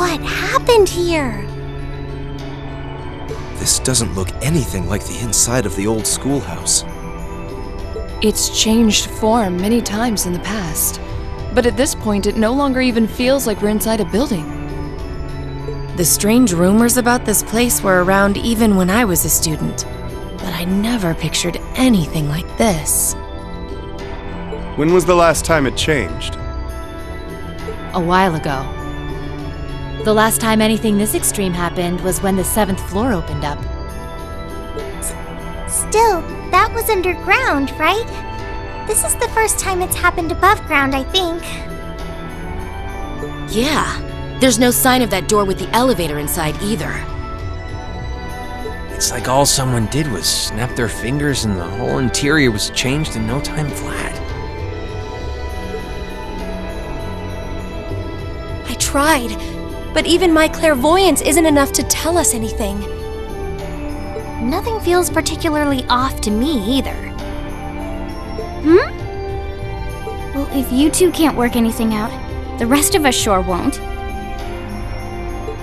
What happened here? This doesn't look anything like the inside of the old schoolhouse. It's changed form many times in the past, but at this point it no longer even feels like we're inside a building. The strange rumors about this place were around even when I was a student, but I never pictured anything like this. When was the last time it changed? A while ago. The last time anything this extreme happened was when the 7th floor opened up. Still, that was underground, right? This is the first time it's happened above ground, I think. Yeah, there's no sign of that door with the elevator inside either. It's like all someone did was snap their fingers and the whole interior was changed in no time flat. I tried, but even my clairvoyance isn't enough to tell us anything. Nothing feels particularly off to me either. Well, if you two can't work anything out, the rest of us sure won't.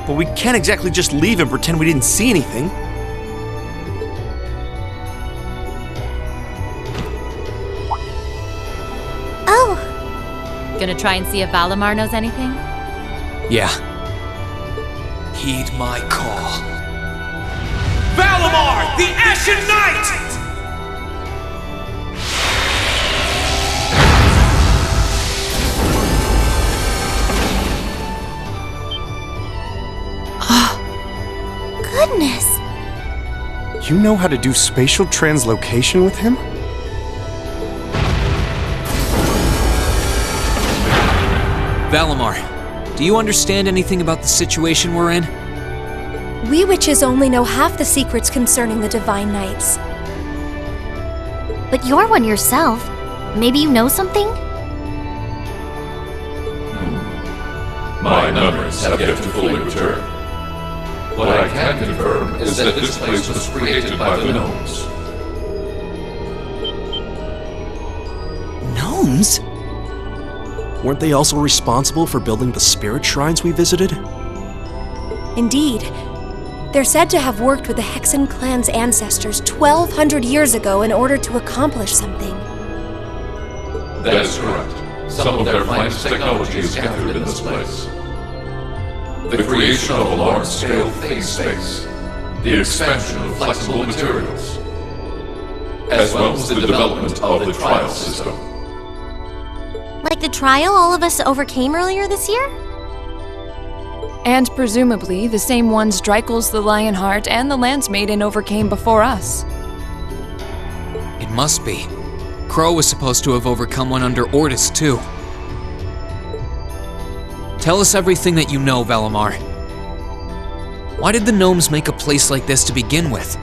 But we can't exactly just leave and pretend we didn't see anything. Oh, Gonna try and see if Valimar knows anything? Yeah. Heed my call. Valimar, the Ashen Knight! goodness. You know how to do spatial translocation with him? Valimar, do you understand anything about the situation we're in? We witches only know half the secrets concerning the Divine Knights. But you're one yourself. Maybe you know something? My memories have yet to fully return. What I can confirm is that this place was created by the gnomes. Gnomes? Weren't they also responsible for building the spirit shrines we visited? Indeed. They're said to have worked with the Hexen clan's ancestors 1,200 years ago in order to accomplish something. That is correct. Some of their finest technology is gathered in this place. The creation of a large-scale phase space, the expansion of flexible materials, as well as the development of the trial system. Like the trial all of us overcame earlier this year? And presumably the same ones Dreikel's the Lionheart and the Lance-Maiden overcame before us. It must be. Crow was supposed to have overcome one under Ordis, too. Tell us everything that you know, Valimar. Why did the gnomes make a place like this to begin with?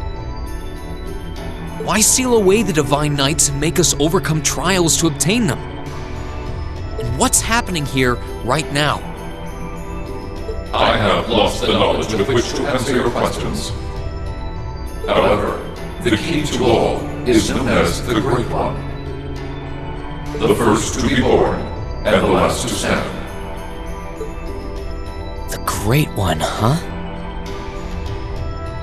Why seal away the Divine Knights and make us overcome trials to obtain them? And what's happening here right now? I have lost the knowledge with which to answer your questions. However, the key to all is known as the Great One. The first to be born, and the last to stand. The Great One, huh?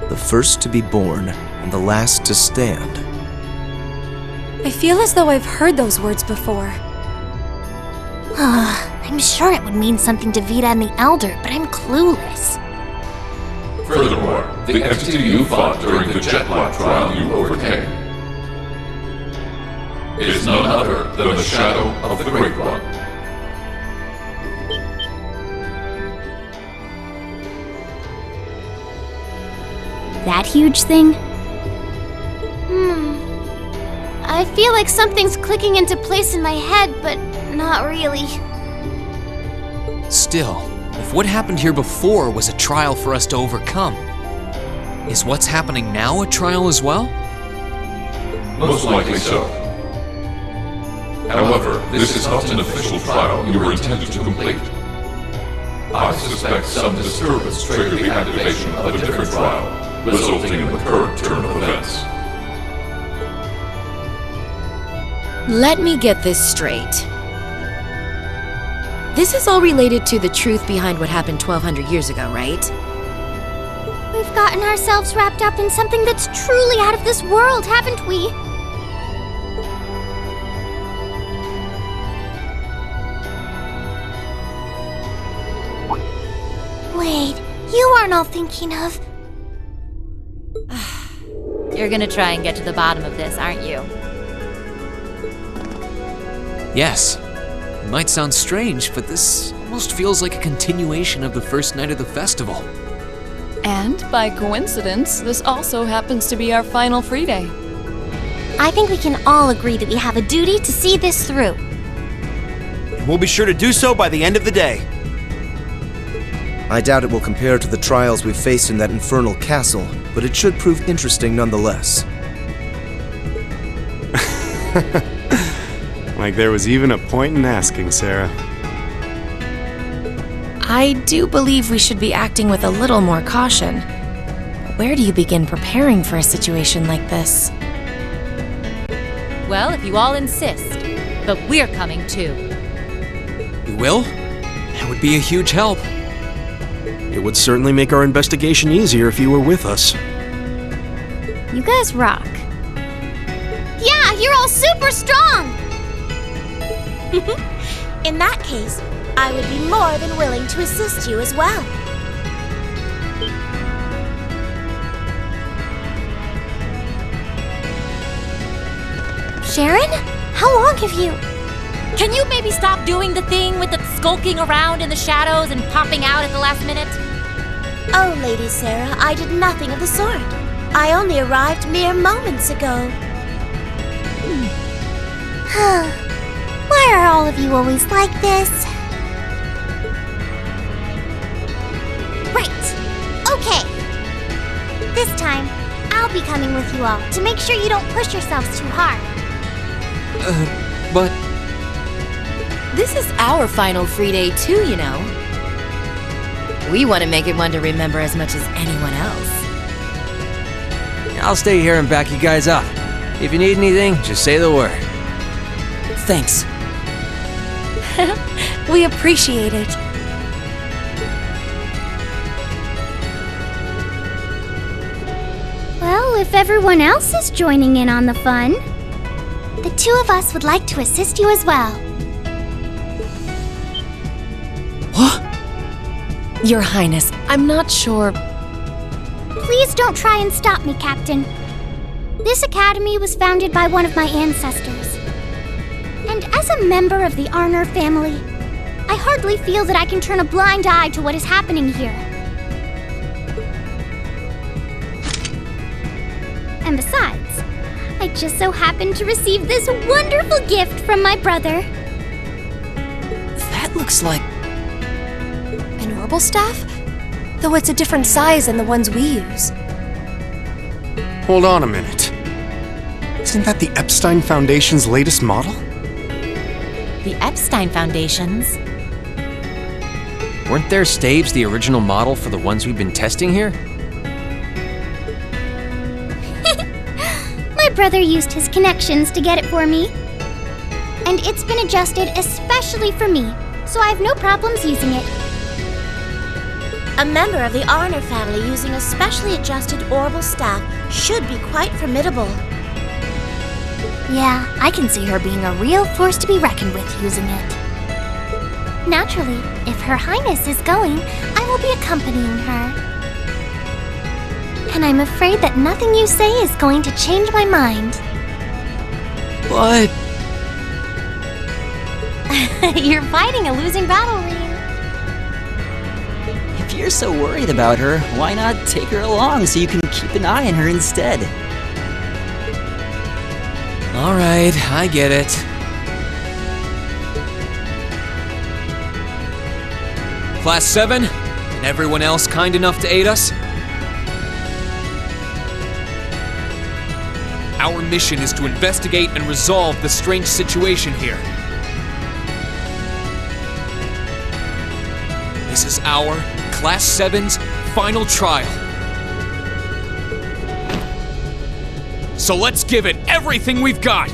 The first to be born, and the last to stand. I feel as though I've heard those words before. I'm sure it would mean something to Vita and the Elder, but I'm clueless. Furthermore, the entity you fought during the Jetblack trial you overcame is none other than the shadow of the Great One. That huge thing? I feel like something's clicking into place in my head, but not really. Still, if what happened here before was a trial for us to overcome, is what's happening now a trial as well? Most likely so. However, this is not an official trial you were intended to complete. I suspect some disturbance triggered the activation of a different trial, resulting in the current turn of events. Let me get this straight. This is all related to the truth behind what happened 1200 years ago, right? We've gotten ourselves wrapped up in something that's truly out of this world, haven't we? Wait, you aren't all thinking of... You're gonna try and get to the bottom of this, aren't you? Yes. It might sound strange, but this almost feels like a continuation of the first night of the festival. And by coincidence, this also happens to be our final free day. I think we can all agree that we have a duty to see this through. We'll be sure to do so by the end of the day. I doubt it will compare to the trials we've faced in that infernal castle, but it should prove interesting nonetheless. Like there was even a point in asking, Sarah. I do believe we should be acting with a little more caution. Where do you begin preparing for a situation like this? Well, if you all insist. But we're coming too. You will? That would be a huge help. It would certainly make our investigation easier if you were with us. You guys rock. Yeah, you're all super strong! In that case, I would be more than willing to assist you as well. Sharon? How long have you... Can you maybe stop doing the thing with the skulking around in the shadows and popping out at the last minute? Oh, Lady Sarah, I did nothing of the sort. I only arrived mere moments ago. Why are all of you always like this? Right. Okay. This time, I'll be coming with you all to make sure you don't push yourselves too hard. But... This is our final free day too, you know. We want to make it one to remember as much as anyone else. I'll stay here and back you guys up. If you need anything, just say the word. Thanks. We appreciate it. Well, if everyone else is joining in on the fun, the two of us would like to assist you as well. Your Highness, I'm not sure... Please don't try and stop me, Captain. This academy was founded by one of my ancestors. And as a member of the Arner family, I hardly feel that I can turn a blind eye to what is happening here. And besides, I just so happened to receive this wonderful gift from my brother. That looks like... an orbital staff? Though it's a different size than the ones we use. Hold on a minute. Isn't that the Epstein Foundation's latest model? The Epstein Foundations? Weren't their staves the original model for the ones we've been testing here? My brother used his connections to get it for me. And it's been adjusted especially for me, so I have no problems using it. A member of the Arner family using a specially adjusted orbital staff should be quite formidable. Yeah, I can see her being a real force to be reckoned with using it. Naturally, if Her Highness is going, I will be accompanying her. And I'm afraid that nothing you say is going to change my mind. But... You're fighting a losing battle, Rean. If you're so worried about her, why not take her along so you can keep an eye on her instead? Alright, I get it. Class 7, and everyone else kind enough to aid us? Our mission is to investigate and resolve the strange situation here. This is our Class 7's final trial. So let's give it everything we've got!